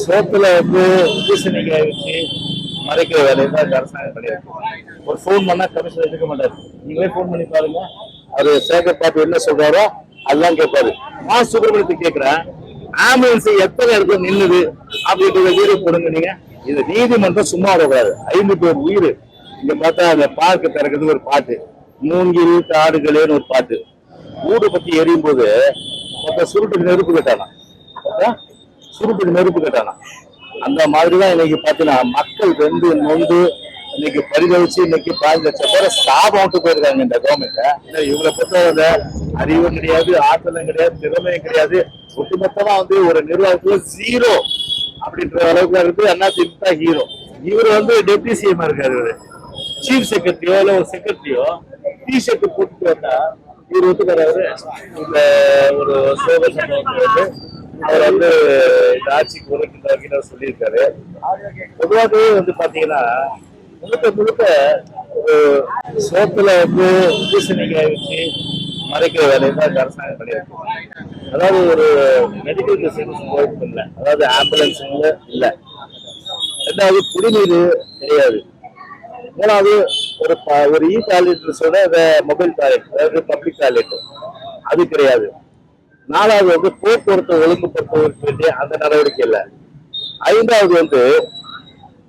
சோத்துல வந்து பூசணிக்காய் வச்சு மறைக்கிற வேலையை தான் இந்த அரசாங்கம் கிடையாது. ஒரு ஃபோன் பண்ணா கமிஷனர் எடுக்க மாட்டாரு. நீங்களே ஃபோன் பண்ணி பாருங்க, அவரு சேகர் பாட்டு என்ன சொல்றாரோ அதுதான் கேட்பாரு. சுப்பிரமணியத்தை கேட்கிறேன், ஆம்புலன்ஸ் எத்தனை இடத்துல நின்னுது அப்படின்றத வீடியோ போடுங்க. நீங்க இது நீதிமன்றம் சும்மா வரக்கூடாது. 5 பேர் உயிர். இங்க பார்த்தா அந்த பார்க்க திறக்கிறது ஒரு பாட்டு, மூங்கில் காடுகளேன்னு ஒரு பாட்டு. ஊடு பத்தி எரியும் போது சுருட்டுக்கு நெருப்பு கட்டானா, சுருட்டுக்கு நெருப்பு கட்டானா. அந்த மாதிரிதான் இன்னைக்கு பாத்தீங்கன்னா மக்கள் வெந்து நொந்து இன்னைக்கு பரிதவிச்சு இன்னைக்கு 5 லட்சம் பேரை சாபம் போயிருக்காங்க இந்த கவர்மெண்ட். இவங்களை பொறுத்தவரை அறிவும் கிடையாது, ஆற்றலும் கிடையாது, திறமையும் கிடையாது. ஒட்டுமொத்தமா வந்து ஒரு நிர்வாகத்துல 0 அப்படின்ற அளவுக்கு இருக்கு. அதிமுக ஹீரோ. இவர் வந்து டெப்டி சிஎம் இருக்காரு. இவரு சீஃப் செக்ரட்டரியோ இல்ல ஒரு செக்ரட்டரியோ டிஷர்ட் போட்டுட்டு வந்தா இவர் ஒத்துக்கிறாரு. இந்த ஒரு சோக சம்பவத்தை வந்து அவர் வந்து இந்த ஆட்சிக்கு உரைக்கின்ற வகையில் சொல்லியிருக்காரு. பொதுவாகவே வந்து பாத்தீங்கன்னா முழுக்க ஒரு சோத்துல வந்து பூசணிக்காய் வச்சு மறைக்கிற வேலையை தான் இந்த அரசாங்கம் கிடையாது. அதாவது ஒரு மெடிக்கல் ஃபெசிலிட்டிஸ் இல்லை, அதாவது ஆம்புலன்ஸ் இல்லை, ரெண்டாவது குடிநீர் கிடையாது, மூணாவது ஒரு இ டாய்லெட் மொபைல் டாய்லெட், அதாவது பப்ளிக் டாய்லெட் அது கிடையாது. நாலாவது வந்து போக்குவரத்து ஒழுங்குபடுத்த வேண்டிய அந்த நடவடிக்கை இல்லை. ஐந்தாவது வந்து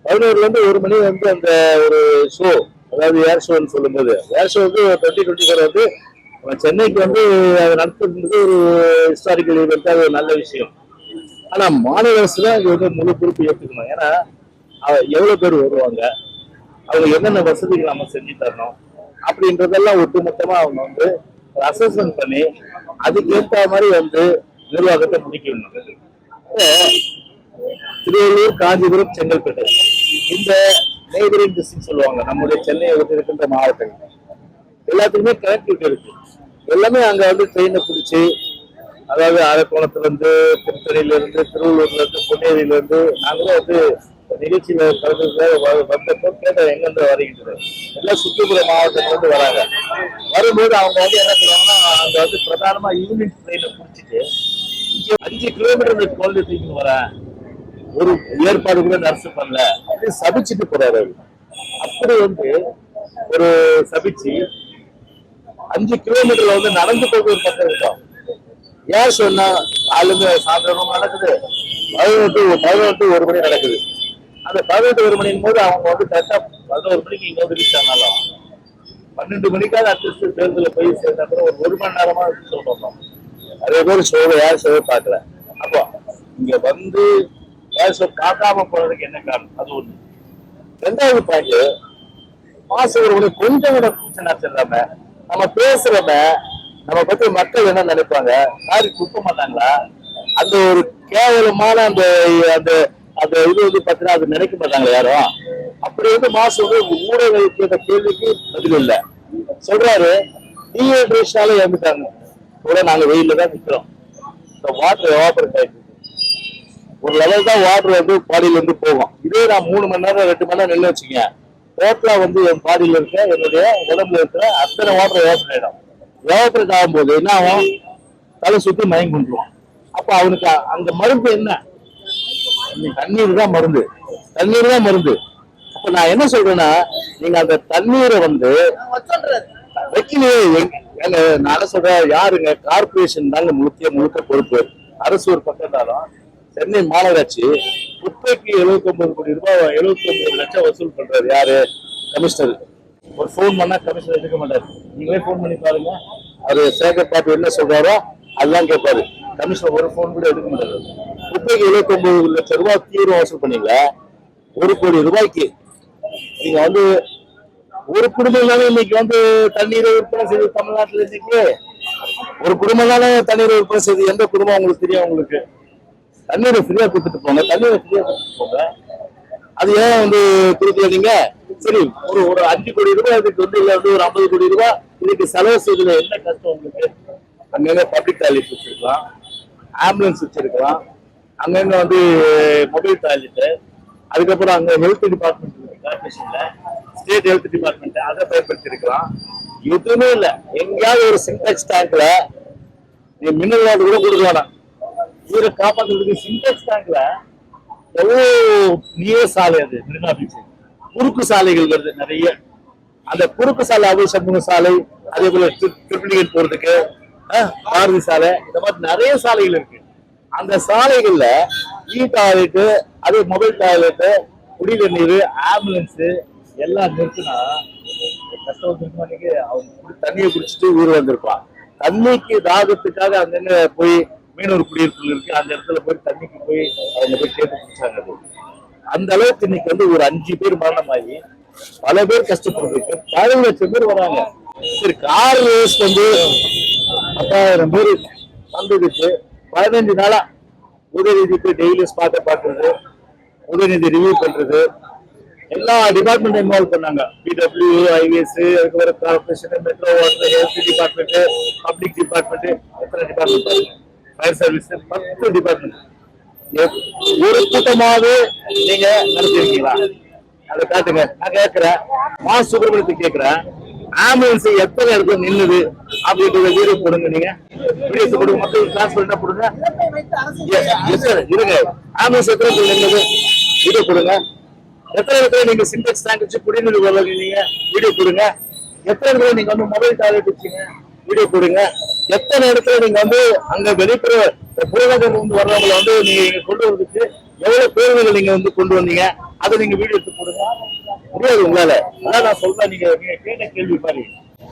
11 to 1 மணி வந்து அந்த ஒரு ஷோ, அதாவது ஏர் ஷோன்னு சொல்லும்போது ஏர் ஷோ வந்து 2024 வந்து சென்னைக்கு வந்து அதை நடத்துறது ஒரு ஹிஸ்டாரிக்கல் ஈவெண்ட், அது ஒரு நல்ல விஷயம். ஆனா மாநில அரசு தான் இது வந்து முழு பொறுப்பு ஏற்றுக்கணும். ஏன்னா எவ்வளவு பேர் வருவாங்க, அவங்க என்னென்ன வசதிகள் நம்ம செஞ்சு தரணும் அப்படின்றதெல்லாம் ஒட்டுமொத்தமா அவங்க வந்து அசஸ்மெண்ட் பண்ணி அதுக்கேற்ற மாதிரி வந்து நிர்வாகத்தை முடிக்கணும். திருவள்ளூர், காஞ்சிபுரம், செங்கல்பட்டு இந்த நெய்பரிங் டிஸ்ட்ரிக்ட் சொல்லுவாங்க, நம்முடைய சென்னையை விட்டு இருக்கின்ற மாவட்டங்கள் எல்லாத்துக்குமே கனெக்டிவிட்டி இருக்கு. எல்லாமே அங்க வந்து ட்ரெயினை பிடிச்சி, அதாவது அரக்கோணத்துல இருந்து, திருத்தணியில இருந்து, திருவள்ளூர்ல இருந்து, பொன்னேரியில இருந்து நாங்களும் வந்து நிகழ்ச்சியில வந்தப்போ கேட்டோம் எங்கிருந்து வருகின்றது. எல்லாம் சுற்றுப்புற மாவட்டத்துல இருந்து வராங்க. வரும்போது அவங்க வந்து என்ன சொல்லுவாங்கன்னா, அங்க வந்து பிரதானமா யூனிட் ட்ரெயினை பிடிச்சிட்டு 5 கிலோமீட்டர் குழந்தை வரேன், ஒரு ஏற்பாடு கூட நர்ஸ் பண்ணல அப்படின்னு சபிச்சுட்டு போறாரு. அப்படி வந்து ஒரு சபிச்சு 5 கிலோமீட்டர்ல வந்து நடந்து போக ஒரு பக்கம் இருக்கும். ஏன் சொன்னா ஆளுங்க சாயந்தரம் நடக்குது, 11 to 1 மணி நடக்குது. அந்த 11 to 1 மணியின் போது அவங்க வந்து கரெக்டா 11 மணிக்கு இங்க வந்து ரீச் ஆனாலும் 12 மணிக்காவது அட்லீஸ்ட் தேர்தலில் போய் சேர்ந்த அப்புறம் ஒரு மணி நேரமா சொல்லணும். நிறைய பேர் ஏர் ஷோவை பார்க்கல. அப்போ இங்க வந்து ஏர் ஷோ பார்க்காம போறதுக்கு என்ன காரணம்? அது ஒண்ணு. ரெண்டாவது பாயிண்ட், மாசம் கொஞ்சம் கூட பிரச்சனை இல்லாம நம்ம பேசுறத நம்ம பத்தி மக்கள் என்ன நினைப்பாங்க, யாரு குப்ப மாட்டாங்களா, அந்த ஒரு கேவலமான அந்த அந்த அந்த இது வந்து பாத்தீங்கன்னா அது நினைக்க மாட்டாங்களா யாரும். அப்படி வந்து மாசம் ஊடக கேட்ட கேள்விக்கு பதில் இல்லை. சொல்றாரு டீஹைட்ரேஷனால இறந்துட்டாங்க கூட, நாங்க வெயில தான் நிக்கிறோம். வாட்டர் எவாபரேட் ஆயிட்டு ஒரு லெவல் தான் வாட்டர் வந்து பாடியில இருந்து போகும். இதே நான் 3 மணி நேரம் 2 மணி நேரம் நின்று வச்சுக்கங்க, டோட்டலா வந்து என் பாடியில இருக்க என்னுடைய உடம்புல இருக்கிற அத்தனை வாட்டர் எவாபரேட் ஆயிடும். எவாபரேட் ஆகும்போது என்ன ஆகும், தலை சுத்தி மயங்கி கொண்டுருவான். அப்ப அவனுக்கு அங்க மருந்து என்ன? தண்ணீர் தான் மருந்து, தண்ணீர் தான் மருந்து. அப்ப நான் என்ன சொல்றேன்னா, நீங்க அந்த தண்ணீரை வந்து வைக்கலையே. நான் சொல்றேன், யாருங்க கார்பரேஷன் தாங்க முழுக்க பொறுப்பு. அரசு ஒரு பக்கம் இருந்தாலும் சென்னை மாநகராட்சி குப்பைக்கு 79 கோடி ரூபாய் 79 லட்சம் வசூல் பண்றாரு யாரு? கமிஷனர். ஒரு ஃபோன் பண்ணா கமிஷனர் எடுக்க மாட்டாரு. நீங்களே ஃபோன் பண்ணி பாருங்க, அவரு சேகர் பாட்டு என்ன சொல்றாரோ அதுதான் கேட்பாரு. கமிஷனர் ஒரு ஃபோன் கூட எடுக்க மாட்டாரு. குப்பைக்கு 79 லட்சம் ரூபாய் தீவிரம் வசூல் பண்ணீங்களா? 1 கோடி ரூபாய்க்கு நீங்க வந்து ஒரு குடும்பம் தானே இன்னைக்கு வந்து தண்ணீரை விற்பனை செய்து தமிழ்நாட்டில் இன்னைக்கு ஒரு குடும்பம் தானே தண்ணீரை விற்பனை செய்து. எந்த குடும்பம் உங்களுக்கு தெரியும்? உங்களுக்கு தண்ணீரை ஃப்ரீயா கொடுத்துட்டு போங்க, தண்ணீரை ஃப்ரீயா கொடுத்துட்டு போங்க. அது ஏன் வந்து கொடுக்கலீங்க? சரி, ஒரு 5 கோடி ரூபாய் இதுக்கு வந்து இல்ல வந்து ஒரு 50 கோடி ரூபாய் இதுக்கு செலவு செய்யறதுல என்ன கஷ்டம் உங்களுக்கு? அங்கங்க பப்ளிக் டாய்லெட் வச்சிருக்கலாம், ஆம்புலன்ஸ் வச்சிருக்கலாம், அங்கங்க வந்து மொபைல் டாய்லெட், அதுக்கப்புறம் அங்க ஹெல்த் டிபார்ட்மெண்ட் இருக்கு கார்பரேஷன்ல, ஸ்டேட் ஹெல்த் டிபார்ட்மெண்ட், அதை பயன்படுத்தி இருக்கலாம். எதுவுமே இல்லை. எங்கேயாவது ஒரு சின்டெக்ஸ் டேங்க்ல நீ மினரல் வாட்டர் கூட கொடுக்க வேணாம். இவரை காப்பாற்றுறதுக்கு சின்டெக்ஸ் டேங்க்ல எவ்வளவு நீய சாலை அது மெரினா பீச். குறுக்கு சாலைகள் வருது நிறைய. அந்த குறுக்கு சாலை அபு சண்முக சாலை, அதே போல ட்ரிபிள் போறதுக்கு பாரதி சாலை, இந்த மாதிரி நிறைய சாலைகள் இருக்கு. அந்த சாலைகள்ல டாய்லெட்டு, அதே மொபைல் டாய்லெட்டு, குடிநீர் நீர், ஆம்புலன்ஸ் எல்லாம் நிறுத்தினா கஷ்டப்பட்டு அவங்க தண்ணியை குடிச்சிட்டு ஊர் வந்திருப்பான். தண்ணிக்கு தாகத்துக்காக அங்கங்க போய் மீனவர் குடியிருப்புகள் இருக்கு, அந்த இடத்துல போய் தண்ணிக்கு போய் அவங்க போய் கேட்டு குடிச்சாங்க. அந்த அளவுக்கு இன்னைக்கு வந்து ஒரு 5 பேர் மரணமாகி பல பேர் கஷ்டப்படுறதுக்கு 10 லட்சம் பேர் வராங்க. சரி, கார் வேஸ்ட் வந்து 10,000 பேர் வந்ததுக்கு 15 நாளா உதயநிதிக்கு டெய்லி ஸ்பாட்டை பார்க்கறது, உதயநிதி ரிவ்யூ பண்றது, எல்லா டிபார்ட்மெண்ட் இன்வால்வ் பண்ணாங்க. பிடபிள்யூ, ஐவிஎஸ், அதுக்கப்புறம் corporation, metro water, health department, public department, எத்தனை டிபார்ட்மெண்ட், ஃபயர் சர்வீஸ், 10 டிபார்ட்மெண்ட். ஒரு கூட்டமாவது நீங்க நடத்திருக்கீங்களா? அதை காட்டுங்க. நான் கேட்கிறேன், மா சுப்பிரமணியத்தை கேட்கிறேன், ஆம்புலன்ஸ் எத்தனை இடத்துல நின்னுது அப்படின்ற வீடியோ போடுங்க. நீங்க வீடியோஸ் போடுங்க, மக்கள் டிரான்ஸ்பர் போடுங்க. இருங்க, ஆம்புலன்ஸ் எத்தனை இடத்துல நின்னுது வீடியோ போடுங்க. எத்தனை இடத்துல நீங்க சிண்டெக்ஸ் டேங்க் வச்சு குடிநீர் வரலீங்க வீடியோ போடுங்க. எத்தனை இடத்துல நீங்க வந்து மொபைல் டாய்லெட் வச்சீங்க வீடியோ போடுங்க. எத்தனை இடத்துல நீங்க வந்து அங்க வெளிப்புற புறநகர் வந்து வர்றவங்களை வந்து நீங்க கொண்டு வரதுக்கு எவ்வளவு பேருந்துகள் நீங்க வந்து கொண்டு வந்தீங்க, அதை நீங்க வீடியோ எடுத்து போடுங்க. முடியாது உங்களால. அதான் நான் சொல்றேன், நீங்க கேட்ட கேள்வி பாரு.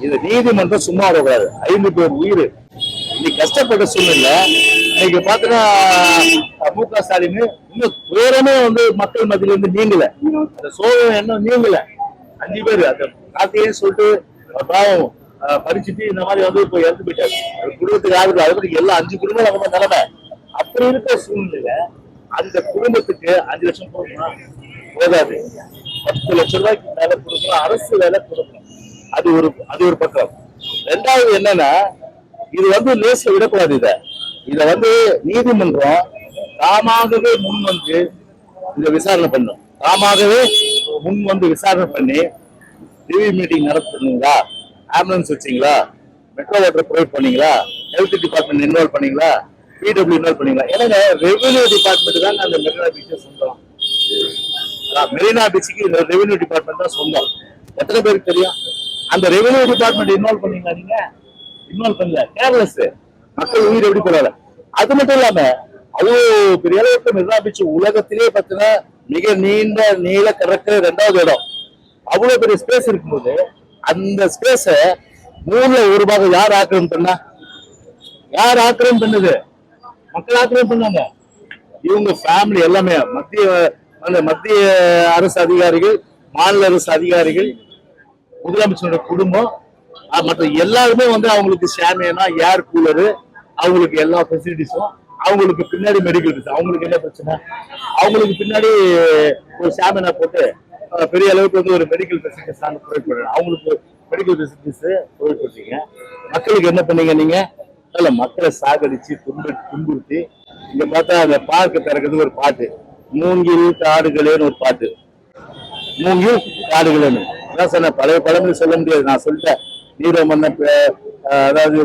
இது நீதிமன்றம் சும்மா வரக்கூடாது. 5 பேர் உயிர் இன்னைக்கு கஷ்டப்பட்ட சூழ்நிலை. இன்னைக்கு பாத்தீங்கன்னா மு.க. ஸ்டாலின் இன்னும் வேறமே வந்து மக்கள் மத்தியில இருந்து நீங்கல, அந்த சோகம் என்ன நீங்கல. 5 பேர் அந்த கார்த்திகே சொல்லிட்டு பாவம் படிச்சுட்டு இந்த மாதிரி வந்து இப்ப இறந்து போயிட்டாரு. குடும்பத்துக்கு ஆகுது. அது எல்லாம் 5 குடும்பம் நம்ம நிலைமை. அப்படி இருக்கிற சூழ்நிலையில அந்த குடும்பத்துக்கு 5 லட்சம் கொடுக்கணும் போதாது. 10 லட்சம் ரூபாய்க்கு மேல கொடுக்கணும், அரசு வேலை கொடுக்கணும். அது ஒரு பக்கம். ரெண்டாவது என்னன்னா, இது வந்து லேஸ்ல விடக்கூடாது. இத வந்து நீதிமன்றம் தாமாகவே முன் வந்து இத விசாரணை பண்ணும். தாமாகவே முன் வந்து விசாரணை பண்ணி ரிவ்யூ மீட்டிங் நடத்துனீங்களா, ஆம்புலன்ஸ் வச்சீங்களா, மெட்ரோ வாட்டர் ப்ரொவைட் பண்ணீங்களா, ஹெல்த் டிபார்ட்மெண்ட் இன்வால்வ் பண்ணீங்களா, பிடபிள்யூ இன்வால்வ் பண்ணீங்களா? ஏன்னா ரெவென்யூ டிபார்ட்மெண்ட் தான் அந்த மெரினா பீச்சை சொந்தம். மெரினா பீச்சுக்கு இந்த ரெவென்யூ டிபார்ட்மெண்ட் தான் சொந்தம். எத்தனை பேருக்கு தெரியும்? அந்த ரெவென்யூ டிபார்ட்மெண்ட் இன்வால்வ் பண்ணீங்களா? நீங்க இன்வால்வ் பண்ணல. கேர்லெஸ். மக்கள் உயிர் எப்படி போறாங்க. அது மட்டும் இல்லாம அவ்வளவு பெரிய அளவுக்கு மெரினா பீச் உலகத்திலே பார்த்தீங்கன்னா மிக நீள கடற்கரை 2வது இடம். அவ்வளவு பெரிய ஸ்பேஸ் இருக்கும்போது அந்த ஸ்பேஸ 3ல 1 பாகம் யார் ஆக்கிரமிப்பு பண்ணா? யார் ஆக்கிரமிப்பு பண்ணது? மக்கள் ஆக்கிரமிப்பு பண்ணாங்க. இவங்க ஃபேமிலி எல்லாமே மத்திய அரசு அதிகாரிகள், மாநில அரசு அதிகாரிகள், முதலமைச்சரோட குடும்பம், மற்ற எல்லாருமே வந்து அவங்களுக்கு ஷாமியானா, ஏர் கூலரு, அவங்களுக்கு எல்லா ஃபெசிலிட்டிஸும், அவங்களுக்கு பின்னாடி மெடிக்கல். அவங்களுக்கு என்ன பிரச்சனை? அவங்களுக்கு பின்னாடி ஒரு ஷாமியானா போட்டு பெரிய அளவுக்கு வந்து ஒரு மெடிக்கல் ஃபெசிலிட்டிஸ் ப்ரொவைட் பண்றாங்க. அவங்களுக்கு மெடிக்கல் ஃபெசிலிட்டிஸ் ப்ரொவைட் பண்றீங்க. மக்களுக்கு என்ன பண்ணீங்க நீங்க? இல்ல, மக்களை சாகடிச்சு துன்புறுத்தி. இங்க பார்த்தா அந்த பார்க்க திறக்கிறது ஒரு பாட்டு, மூங்கில் காடுகளேன்னு ஒரு பாட்டு. மூங்கில் காடுகளேன்னு அதான் சொன்ன. பழைய பழமொழி சொல்ல முடியாது. நான் சொல்லிட்டேன். நீரோ மன்னன், அதாவது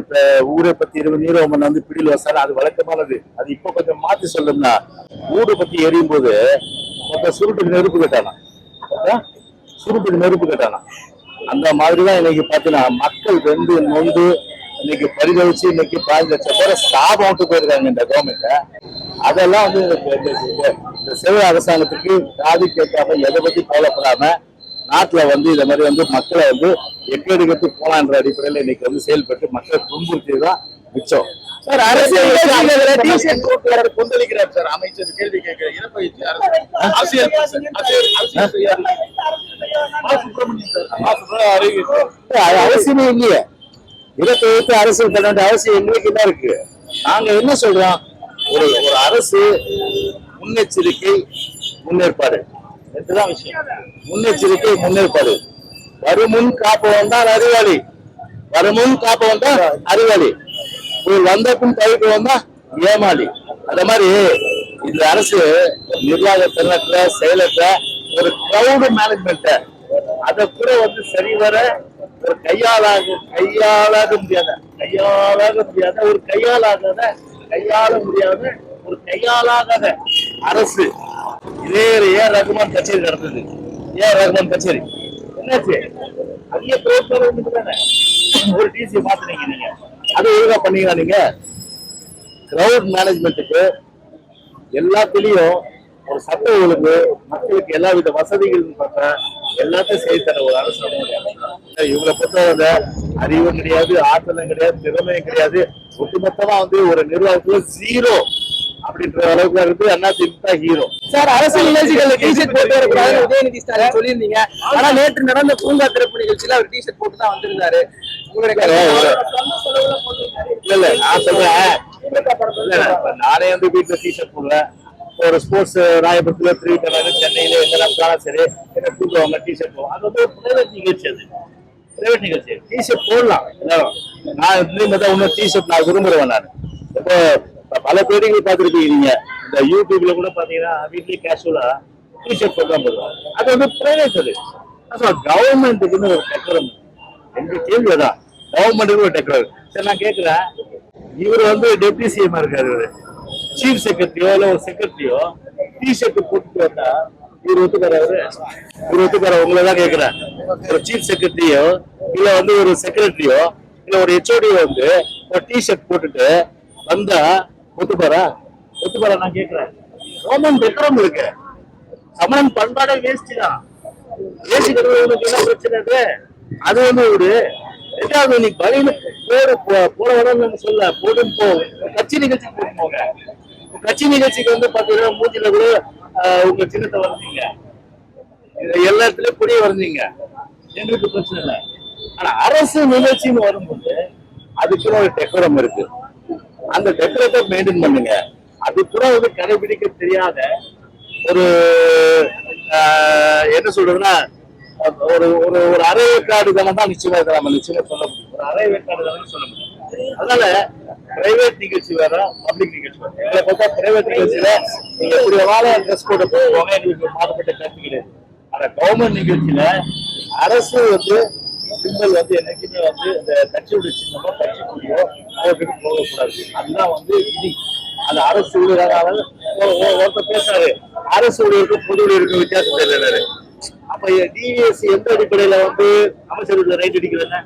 ஊரை பத்தி நீரோ மன்னன் வந்து பிடியில் வசால, அது வழக்கமானது. அது இப்ப கொஞ்சம் மாத்தி சொல்லணும்னா, ஊரை பத்தி எரியும் போது சுருட்டுக்கு நெருப்பு கட்டானா, அந்த மாதிரிதான் இன்னைக்கு பாத்தீங்கன்னா மக்கள் வெந்து நொந்து இன்னைக்கு பரிதவிச்சு இன்னைக்கு 15 லட்சம் பேரை ஸ்டாப் அவுட்டு போயிருக்காங்க இந்த கவர்மெண்ட்ல. அதெல்லாம் வந்து இந்த சிவ அரசாங்கத்துக்கு காது கேட்காம, எதை பத்தி கவலைப்படாம நாட்டுல வந்து இந்த மாதிரி வந்து மக்களை வந்து எக்கெடுக்கத்து போலான்ற அடிப்படையில இன்னைக்கு வந்து செயல்பட்டு மக்களை துன்புறுத்திதான் மிச்சம். சார், அரசியல் கொந்தளிக்கிறார் சார் அமைச்சர். கேள்வி கேட்கிற இடப்பயிற்சி அரசியல் அவசியமே இல்லையே. இடத்தை வைத்து அரசியல் பண்ண வேண்டிய அவசியம் எங்களுக்கு தான் இருக்கு. நாங்க என்ன சொல்றோம்? ஒரு அரசு முன்னெச்சரிக்கை, முன்னேற்பாடு, இதுதான் விஷயம். முன்னெச்சரிக்கை, முன்னேற்பாடு. வருமுன் காப்பவன் தான் அறிவாளி. ஒரு வந்த பின் தவிர்ப்பவன் தான் ஏமாளி. அந்த மாதிரி இந்த அரசு நிர்வாக திறனற்ற, செயலற்ற ஒரு கிரௌடு மேனேஜ்மெண்ட், அதை கூட வந்து சரிவர ஒரு கையாளாக முடியாத ஒரு கையாளாகாத ஒரு அரசு இதே ஏஆர் ரகுமான் கச்சேரி நடந்தது. ஏஆர் ரகுமான் கச்சேரி என்னாச்சு? அதிக தானே ஒரு டிசி பாத்துறீங்க நீங்க. அது ஒழுங்கா பண்ணீங்களா? நீங்க கிரவுட் மேனேஜ்மெண்ட்டுக்கு எல்லாத்துலயும் ஒரு சட்ட ஒழுங்கு, மக்களுக்கு எல்லா வித வசதிகள் பார்த்தா எல்லாத்தையும் செய்து தர ஒரு அரசு. இவங்களை பொறுத்தவரை அறிவும் கிடையாது, ஆற்றலும் கிடையாது, திறமையும் கிடையாது. ஒட்டுமொத்தமா ஒரு நிர்வாகத்துல ஜீரோ அப்படின்ற அளவுக்கு இருக்கு. அதிமுக ஹீரோ. சார், அரசு நிகழ்ச்சிகள் டிஷர்ட் போட்டு வரக்கூடாதுன்னு உதயநிதி ஸ்டாலின் சொல்லியிருந்தீங்க. ஆனா நேற்று நடந்த பூங்கா திறப்பு நிகழ்ச்சியில அவர் டிஷர்ட் போட்டு தான் வந்திருந்தாரு. இல்ல நான் சொல்றேன், நானே வீட்டுல டிஷர்ட் போடுவேன். ஒரு ஸ்போர்ட்ஸ் ராயபுரத்துல திருவிழா சென்னையில எங்க நடந்தாலும் சரி என்ன கூட்டுவாங்க, டிஷர்ட் போவோம். அது ஒரு பிரைவேட் நிகழ்ச்சி. அது பிரைவேட் நிகழ்ச்சி. டிஷர்ட் போடலாம். நான் இன்னும் டிஷர்ட் நான் விரும்புறேன். நான் இப்போ பல பேருக்கு பார்த்துருப்பீங்க நீங்க. இந்த யூடியூப்ல கூட பாத்தீங்கன்னா வீட்லயே கேஷுவலா டிஷர்ட் போட்டு போடுவாங்க. அது பிரைவேட். அது கவர்மெண்ட்டுக்குன்னு ஒரு டெக்கரம். எங்க கேள்விதான், கவர்மெண்ட்டுக்கு ஒரு டெக்கரம். சரி, நான் கேட்கிறேன், இவர் டெப்டி சிஎம் இருக்காரு, சீஃப் செக்ரட்டரியோ இல்ல ஒரு செக்ரட்டரியோ டிஷர்ட் போட்டுட்டு வந்தா இவர் ஒத்துக்காரு? இவர் ஒத்துக்கார? உங்களதான் கேட்கிறேன். ஒரு சீஃப் செக்ரட்டரியோ இல்ல ஒரு செக்ரட்டரியோ இல்ல ஒரு ஹெச்ஓடியோ ஒரு டிஷர்ட் போட்டுட்டு வந்தா ஒத்துப்பாரா? ஒத்துப்பாரா? நான் கேட்கிறேன். ரோமன் டெக்கரம் இருக்கு. சமணன் பண்பாடே வேஸ்ட் தான். வேஸ்ட் என்ன பிரச்சனை? அது ஒரு ரெண்டாவது நீ பலியில போட உடனே சொல்ல போடும் போ. கட்சி நிகழ்ச்சிக்கு போட்டு போங்க. கட்சி நிகழ்ச்சிக்கு பாத்தீங்கன்னா மூஞ்சில கூட உங்க சின்னத்தை வரைஞ்சீங்க, எல்லா இடத்துலயும் புரிய வரைஞ்சீங்க. எங்களுக்கு பிரச்சனை இல்லை. ஆனா அரசு நிகழ்ச்சின்னு வரும்போது அதுக்குன்னு ஒரு டெக்கரம் இருக்கு. அந்த டெக்கரத்தை மெயின்டைன் பண்ணுங்க. அது கூட கடைபிடிக்க தெரியாத ஒரு என்ன சொல்றதுன்னா ஒரு ஒரு ஒரு அரை வேக்காடு தானே தான் நிச்சயமா நம்ம நிச்சயமா சொல்ல முடியும். ஒரு அரை வேக்காடு தானே சொல்ல முடியும். அதனால பிரைவேட் நிகழ்ச்சி வேற, பப்ளிக் நிகழ்ச்சி வேற. எங்களை பார்த்தா பிரைவேட் நிகழ்ச்சியில நீங்க எப்படி வேணாலும் ட்ரெஸ் கோட போடுவாங்க, எங்களுக்கு மாறுபட்ட கருத்து கிடையாது. ஆனா கவர்மெண்ட் நிகழ்ச்சியில அரசு சிம்பல் என்னைக்குமே இந்த கட்சியுடைய சின்னமோ கட்சி கொடியோ அவருக்கு போகக்கூடாது. அதுதான் விதி. அது அரசு ஊழியராக ஒருத்தர் பேசுறாரு, அரசு ஊழியருக்கும் பொது ஊழியருக்கும் வித்தியாசம் தெரியல. அப்ப டிவிஎஸ் எந்த அடிப்படையில அமைச்சர் ரைட் அடிக்கிறதுன்னா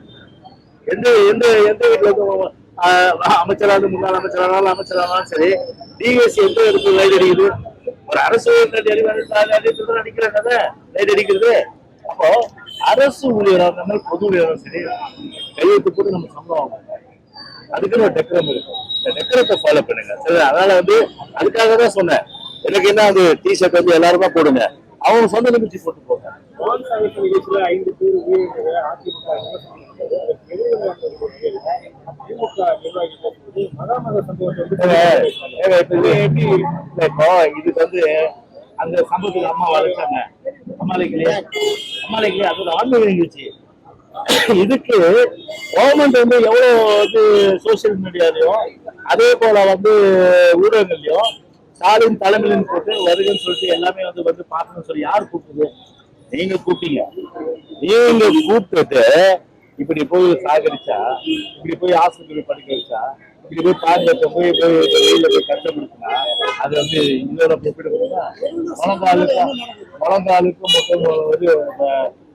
எந்த எந்த எந்த வீட்டுல அமைச்சராக முன்னாள் அமைச்சரானாலும் சரி, டிவிஎஸ் எந்த இடத்துல ரைட் அடிக்குது? ஒரு அரசு அடிக்கிறாங்க ரைட் அடிக்கிறது. அப்போ அரசு ஊழியராக இருந்தாலும் பொது ஊழியராக சரி கையெழுத்து போட்டு நம்ம சம்பளம் அதுக்குன்னு ஒரு டெக்கரம் இருக்கு. இந்த டெக்கரத்தை ஃபாலோ பண்ணுங்க. சரி, அதனால அதுக்காக தான் சொன்னேன். எனக்கு என்ன டிஷர்ட் எல்லாருமா போடுங்க, அவங்க சொந்த நிகழ்ச்சி போட்டு போங்க. நிகழ்ச்சியில 5 பேர் அதிமுக இதுக்கு அந்த சம்பவத்துக்கு அம்மா வளர்ச்சாங்க. சமாளிக்கலையா? அது ஒரு ஆன்மீக நிகழ்ச்சி. இதுக்கு கவர்மெண்ட் எவ்வளவு சோசியல் மீடியாலையும் அதே போல ஊடகங்கள்லயும் ஸ்டாலின் தலைமையிலும் போட்டு வருகன்னு சொல்லிட்டு எல்லாமே பாக்கணும்னு சொல்லி யார் கூப்பிட்டது? நீங்க கூப்பிட்டீங்க. நீங்க கூப்பிட்டு இப்படி போய் சாகரிச்சா, இப்படி போய் ஆஸ்பத்திரி படிக்க வச்சா, இப்படி போய் பாதுகாக்க போய் வெயில போய் கஷ்டப்படுத்தினா அது இன்னொரு ஒப்பிட முழங்காலுக்கும்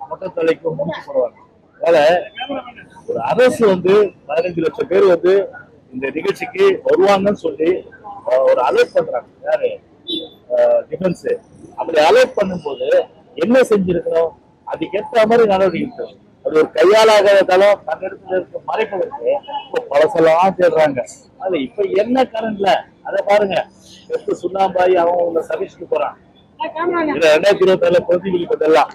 மொட்டை தலைக்கும் முடிச்சு போடுவாங்க. அதனால ஒரு அரசு 15 லட்சம் பேர் இந்த நிகழ்ச்சிக்கு வருவாங்கன்னு சொல்லி ஒரு அலர்ட் பண்றாங்க. யாரு? டிஃபென்ஸ். அப்படி அலர்ட் பண்ணும்போது என்ன செஞ்சிருக்கணும்? அதுக்கேற்ற மாதிரி நடவடிக்கை. அது ஒரு கையாளாகாதாலும் தன்னிடத்துல இருக்க மறைப்பதற்கு பழசெல்லாம் தேடுறாங்க. அது இப்ப என்ன கரண்ட்ல அதை பாருங்க. சுண்ணாம்பாய் அவங்க சகிச்சுட்டு போறான். 2024 பிரதிபலிப்பதெல்லாம்